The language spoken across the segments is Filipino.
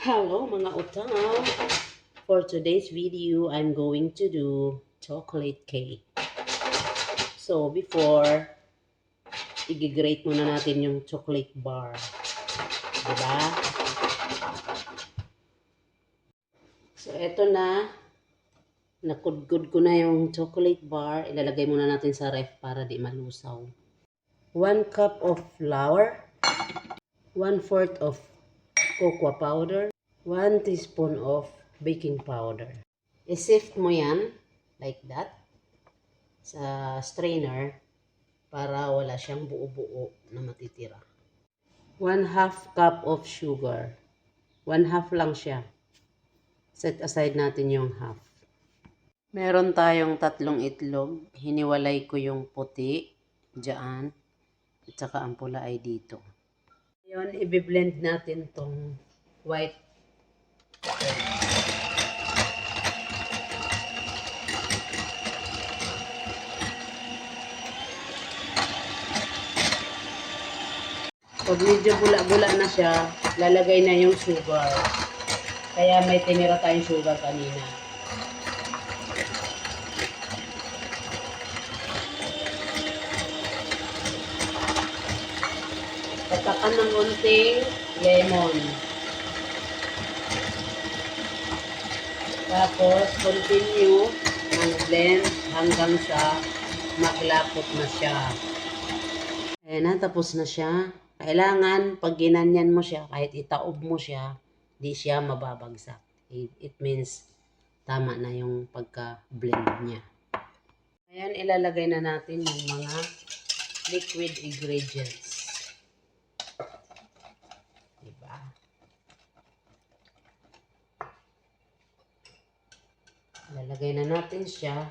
Hello mga utang. For today's video, I'm going to do chocolate cake. So before, i-grate muna natin yung chocolate bar. Diba? So eto na, nakudgod ko na yung chocolate bar. Ilalagay muna natin sa ref para di malusaw. 1 cup of flour, 1/4 of cocoa powder, 1 teaspoon of baking powder. I-sift mo yan, like that, sa strainer para wala siyang buo-buo na matitira. 1/2 cup of sugar. 1/2 lang siya. Set aside natin yung half. Meron tayong 3 itlog. Hiniwalay ko yung puti dyan. At saka ang pula ay dito. Ngayon, i-blend natin tong white. Pag medyo bula-bula na siya, lalagay na yung sugar. Kaya may tinira tayong sugar kanina. Tatakan ng konting lemon. Tapos, continue ng blend hanggang sa maglapot na siya. Ayan na, tapos na siya. Kailangan, pag ginanyan mo siya, kahit itaob mo siya, di siya mababagsak. It means, tama na yung pagka-blend niya. Ayan, ilalagay na natin yung mga liquid ingredients. Diba? Ilalagay na natin siya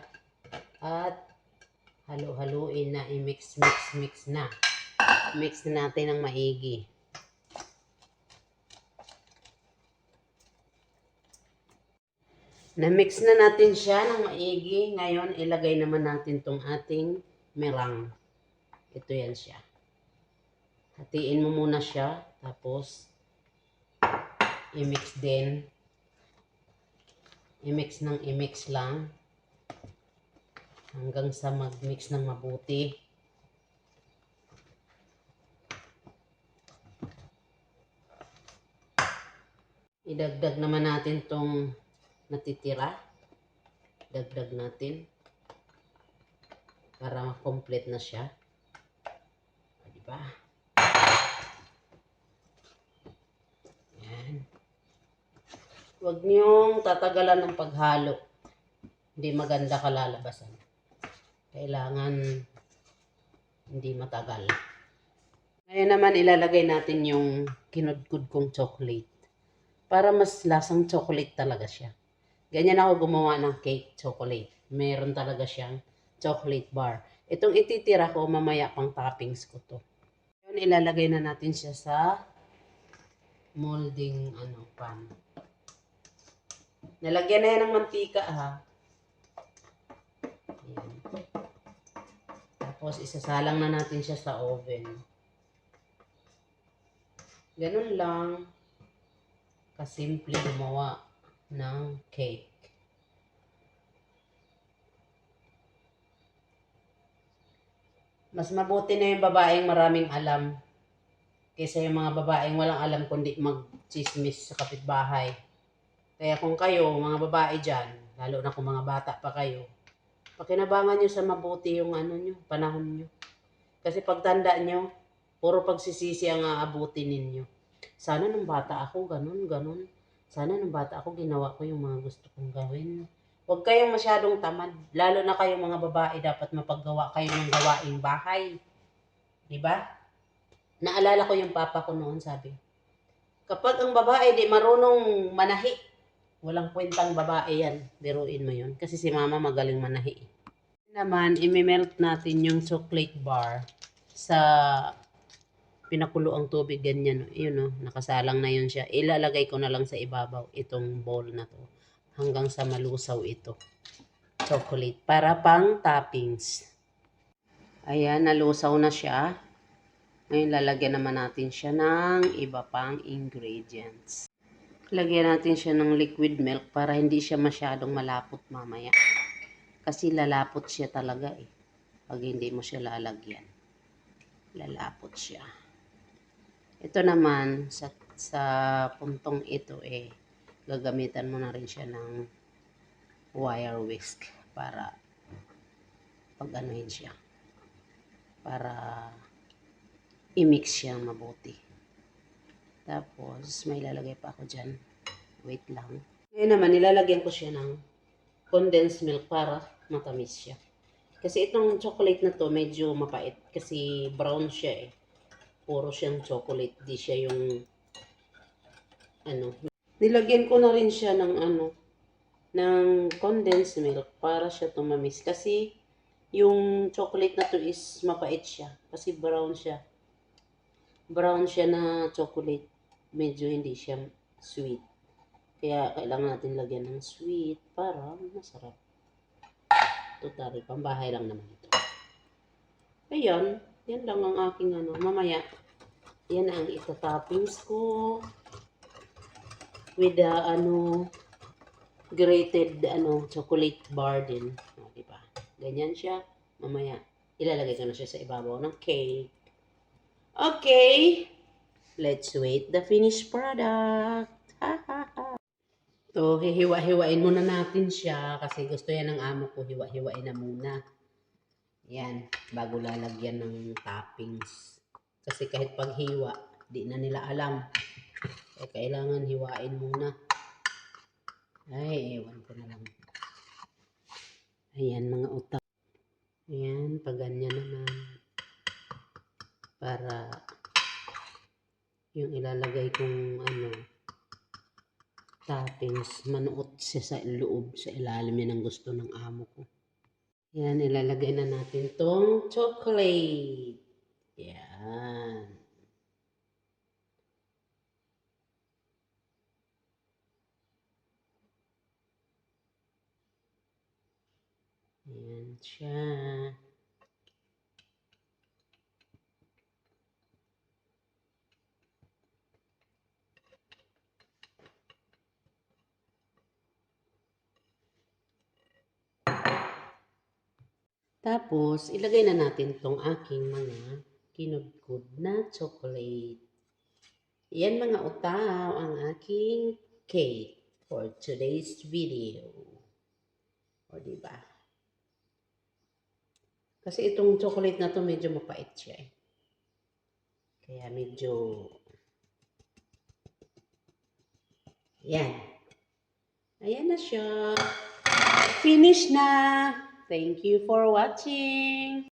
at halo-haluin na, i-mix na. Mix na natin ng maigi. Na-mix na natin siya ng maigi. Ngayon, ilagay naman natin tong ating meringue. Ito yan siya. Hatiin mo muna siya. Tapos, i-mix din. I-mix ng i-mix lang. Hanggang sa mag-mix ng mabuti. Idagdag naman natin tong natitira. Dagdag natin. Para ma-complete na siya. Diba? Yan. Huwag niyong tatagalan ng paghalo. Hindi maganda kalalabasan. Kailangan hindi matagal. Ngayon naman ilalagay natin yung kinudkud kong chocolate. Para mas lasang chocolate talaga siya. Ganyan ako gumawa ng cake chocolate. Meron talaga siyang chocolate bar. Itong ititira ko, mamaya pang toppings ko to. Ngayon, ilalagay na natin siya sa molding pan. Nalagyan na yan ng mantika ha. Ayan. Tapos isasalang na natin siya sa oven. Ganun lang. Kasimple gumawa ng cake. Mas mabuti na yung babaeng maraming alam kaysa yung mga babaeng walang alam kundi mag-chismis sa kapitbahay. Kaya kung kayo, mga babae dyan, lalo na kung mga bata pa kayo, pakinabangan nyo sa mabuti yung panahon nyo. Kasi pagtanda nyo, puro pagsisisi ang aabutin ninyo. Sana nung bata ako, ganun. Sana nung bata ako, ginawa ko yung mga gusto kong gawin. Huwag kayong masyadong tamad. Lalo na kayong mga babae, dapat mapaggawa kayo ng gawaing bahay. Diba? Naalala ko yung papa ko noon, sabi, kapag ang babae di marunong manahi, walang kwentang babae yan. Biruin mo yun. Kasi si mama magaling manahi. Naman, imimelt natin yung chocolate bar sa pinakulo ang tubig, ganyan. Yun nakasalang na yun siya. Ilalagay ko na lang sa ibabaw itong bowl na to. Hanggang sa malusaw ito. Chocolate. Para pang toppings. Ayan, nalusaw na siya. Ngayon, lalagyan naman natin siya ng iba pang ingredients. Lagyan natin siya ng liquid milk para hindi siya masyadong malapot mamaya. Kasi lalapot siya talaga eh. Pag hindi mo siya lalagyan. Lalapot siya. Ito naman, sa puntong ito eh, gagamitan mo na rin siya ng wire whisk para pag-anuhin siya. Para i-mix siya mabuti. Tapos, may lalagay pa ako dyan. Wait lang. Ngayon naman, nilalagyan ko siya ng condensed milk para matamis siya. Kasi itong chocolate na to, medyo mapait. Kasi brown siya eh. Puro siyang chocolate. Di siya yung, ano. Nilagyan ko na rin siya ng, ng condensed milk para siya tumamis. Kasi, yung chocolate na to is mapait siya. Kasi brown siya. Brown siya na chocolate. Medyo hindi siya sweet. Kaya kailangan natin lagyan ng sweet para masarap. Total, pambahay lang naman ito. Ayan, yan lang ang aking mamaya. Yan ang ita-toppings ko. With the grated chocolate bar din. O, diba? Ganyan siya. Mamaya, ilalagay ko na siya sa ibabaw ng cake. Okay. Let's wait the finished product. So, hihiwa-hiwain muna natin siya kasi gusto yan ng amo ko. Hiwa-hiwain na muna. Yan, bago lalagyan ng toppings. Kasi kahit paghiwa, di na nila alam. Eh, kailangan hiwain muna. Ay, ewan ko na lang. Ayan, mga utak. Ayan, pag ganyan naman. Para yung ilalagay kong toppings, manuot siya sa loob, sa ilalim yan ang gusto ng amo ko. Yan, ilalagay na natin tong chocolate. Yan. Yan siya. Tapos, ilagay na natin tong aking mga kinudkud na chocolate. Yan mga utaw ang aking cake for today's video. O, diba? Kasi itong chocolate na to medyo mapait siya eh. Kaya medyo... Yan. Ayan na siya. Finish na. Thank you for watching.